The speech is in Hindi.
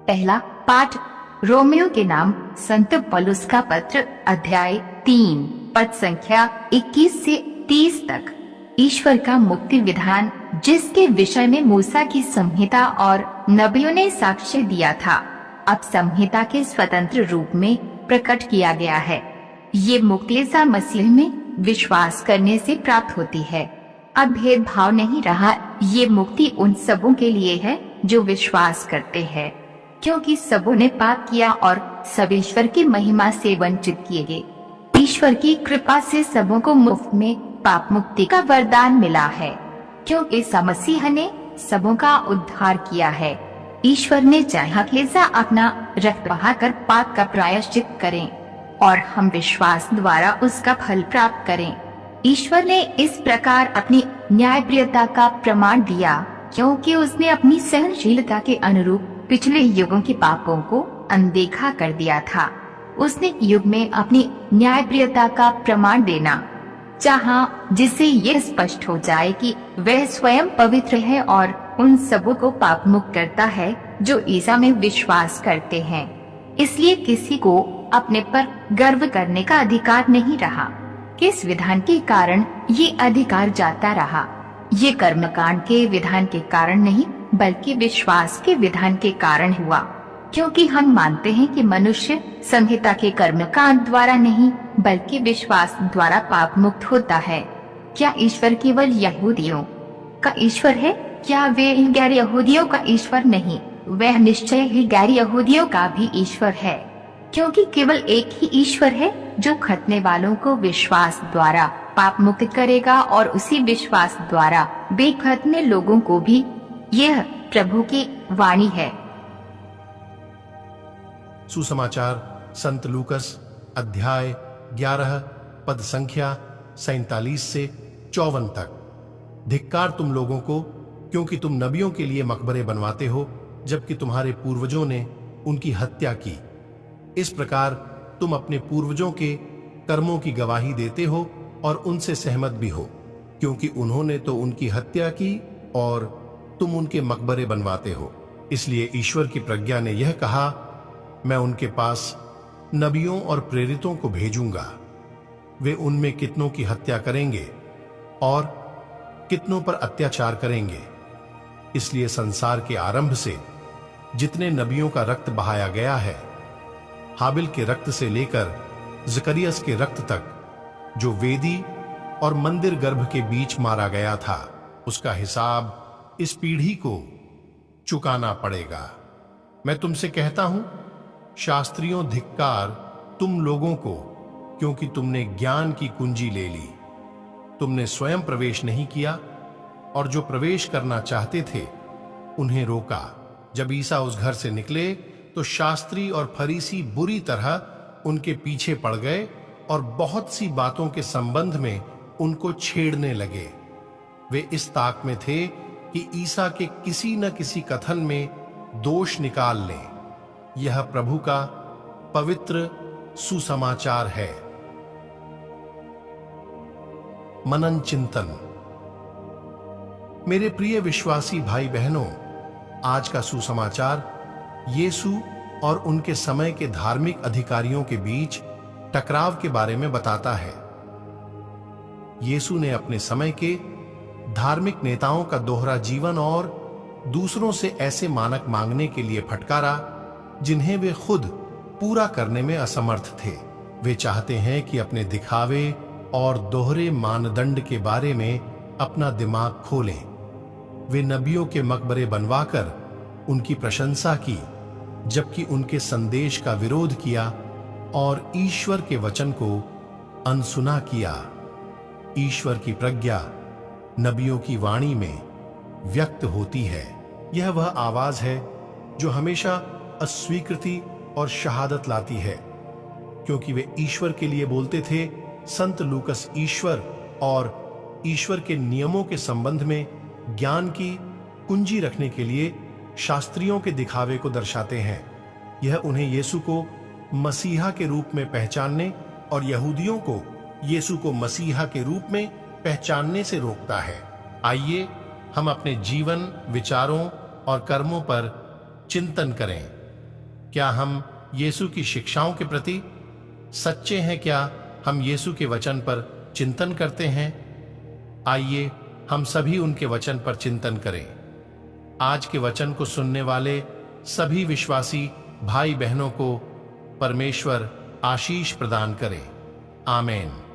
पहला पाठ रोमियो के नाम संत पौलुस का पत्र, अध्याय 3, पद संख्या 21 से 30 तक। ईश्वर का मुक्ति विधान, जिसके विषय में मूसा की संहिता और नबियों ने साक्ष्य दिया था, अब संहिता के स्वतंत्र रूप में प्रकट किया गया है। ये मुक्ति ईसा मसीह में विश्वास करने से प्राप्त होती है। अब भेदभाव नहीं रहा। ये मुक्ति उन सबों के लिए है जो विश्वास करते हैं, क्योंकि सबों ने पाप किया और सब ईश्वर की महिमा से वंचित किए गए। ईश्वर की कृपा से सबों को मुफ्त में पाप मुक्ति का वरदान मिला है, क्योंकि ईसा मसीह ने सबों का उद्धार किया है। ईश्वर ने चाहा कि ईसा अपना रक्त बहाकर पाप का प्रायश्चित करें और हम विश्वास द्वारा उसका फल प्राप्त करें। ईश्वर ने इस प्रकार अपनी न्यायप्रियता का प्रमाण दिया, क्योंकि उसने अपनी सहनशीलता के अनुरूप पिछले युगों के पापों को अनदेखा कर दिया था। उसने युग में अपनी न्यायप्रियता का प्रमाण देना चाहा, जिससे यह स्पष्ट हो जाए कि वह स्वयं पवित्र है और उन सबों को पाप मुक्त करता है जो ईसा में विश्वास करते हैं। इसलिए किसी को अपने पर गर्व करने का अधिकार नहीं रहा। किस विधान के कारण ये अधिकार जाता रहा? ये कर्मकांड के विधान के कारण नहीं, बल्कि विश्वास के विधान के कारण हुआ, क्योंकि हम मानते हैं कि मनुष्य संहिता के कर्मकांड द्वारा नहीं, बल्कि विश्वास द्वारा पाप मुक्त होता है। क्या ईश्वर केवल यहूदियों का ईश्वर है? क्या वे गैर यहूदियों का ईश्वर नहीं? वह निश्चय ही गैर यहूदियों का भी ईश्वर है, क्योंकि केवल एक ही ईश्वर है जो खतने वालों को विश्वास द्वारा पाप मुक्त करेगा और उसी विश्वास द्वारा बेखतने लोगों को भी। यह प्रभु की वाणी है। सुसमाचार संत लूकस अध्याय 11 पद संख्या 47 से 54 तक। धिक्कार तुम लोगों को, क्योंकि तुम नबियों के लिए मकबरे बनवाते हो, जबकि तुम्हारे पूर्वजों ने उनकी हत्या की। इस प्रकार तुम अपने पूर्वजों के कर्मों की गवाही देते हो और उनसे सहमत भी हो, क्योंकि उन्होंने तो उनकी हत्या की और तुम उनके मकबरे बनवाते हो। इसलिए ईश्वर की प्रज्ञा ने यह कहा, मैं उनके पास नबियों और प्रेरितों को भेजूंगा। वे उनमें कितनों की हत्या करेंगे और कितनों पर अत्याचार करेंगे। इसलिए संसार के आरंभ से जितने नबियों का रक्त बहाया गया है, हाबिल के रक्त से लेकर जकरियस के रक्त तक, जो वेदी और मंदिर गर्भ के बीच मारा गया था, उसका हिसाब इस पीढ़ी को चुकाना पड़ेगा। मैं तुमसे कहता हूं, शास्त्रियों, धिक्कार तुम लोगों को, क्योंकि तुमने ज्ञान की कुंजी ले ली। तुमने स्वयं प्रवेश नहीं किया और जो प्रवेश करना चाहते थे उन्हें रोका। जब ईसा उस घर से निकले तो शास्त्री और फरीसी बुरी तरह उनके पीछे पड़ गए और बहुत सी बातों के संबंध में उनको छेड़ने लगे। वे इस ताक में थे कि ईसा के किसी न किसी कथन में दोष निकाल लें। यह प्रभु का पवित्र सुसमाचार है। मनन चिंतन। मेरे प्रिय विश्वासी भाई बहनों, आज का सुसमाचार यीशु और उनके समय के धार्मिक अधिकारियों के बीच टकराव के बारे में बताता है। यीशु ने अपने समय के धार्मिक नेताओं का दोहरा जीवन और दूसरों से ऐसे मानक मांगने के लिए फटकारा जिन्हें वे खुद पूरा करने में असमर्थ थे। वे चाहते हैं कि अपने दिखावे और दोहरे मानदंड के बारे में अपना दिमाग खोलें। वे नबियों के मकबरे बनवाकर उनकी प्रशंसा की, जबकि उनके संदेश का विरोध किया और ईश्वर के वचन को अनसुना किया। ईश्वर की प्रज्ञा नबियों की वाणी में व्यक्त होती है। यह वह आवाज है जो हमेशा अस्वीकृति और शहादत लाती है, क्योंकि वे ईश्वर के लिए बोलते थे। संत लूकस ईश्वर और ईश्वर के नियमों के संबंध में ज्ञान की कुंजी रखने के लिए शास्त्रियों के दिखावे को दर्शाते हैं। यह उन्हें यीशु को मसीहा के रूप में पहचानने और यहूदियों को यीशु को मसीहा के रूप में पहचानने से रोकता है। आइए हम अपने जीवन, विचारों और कर्मों पर चिंतन करें। क्या हम यीशु की शिक्षाओं के प्रति सच्चे हैं? क्या हम यीशु के वचन पर चिंतन करते हैं? आइए हम सभी उनके वचन पर चिंतन करें। आज के वचन को सुनने वाले सभी विश्वासी भाई बहनों को परमेश्वर आशीष प्रदान करे। आमीन।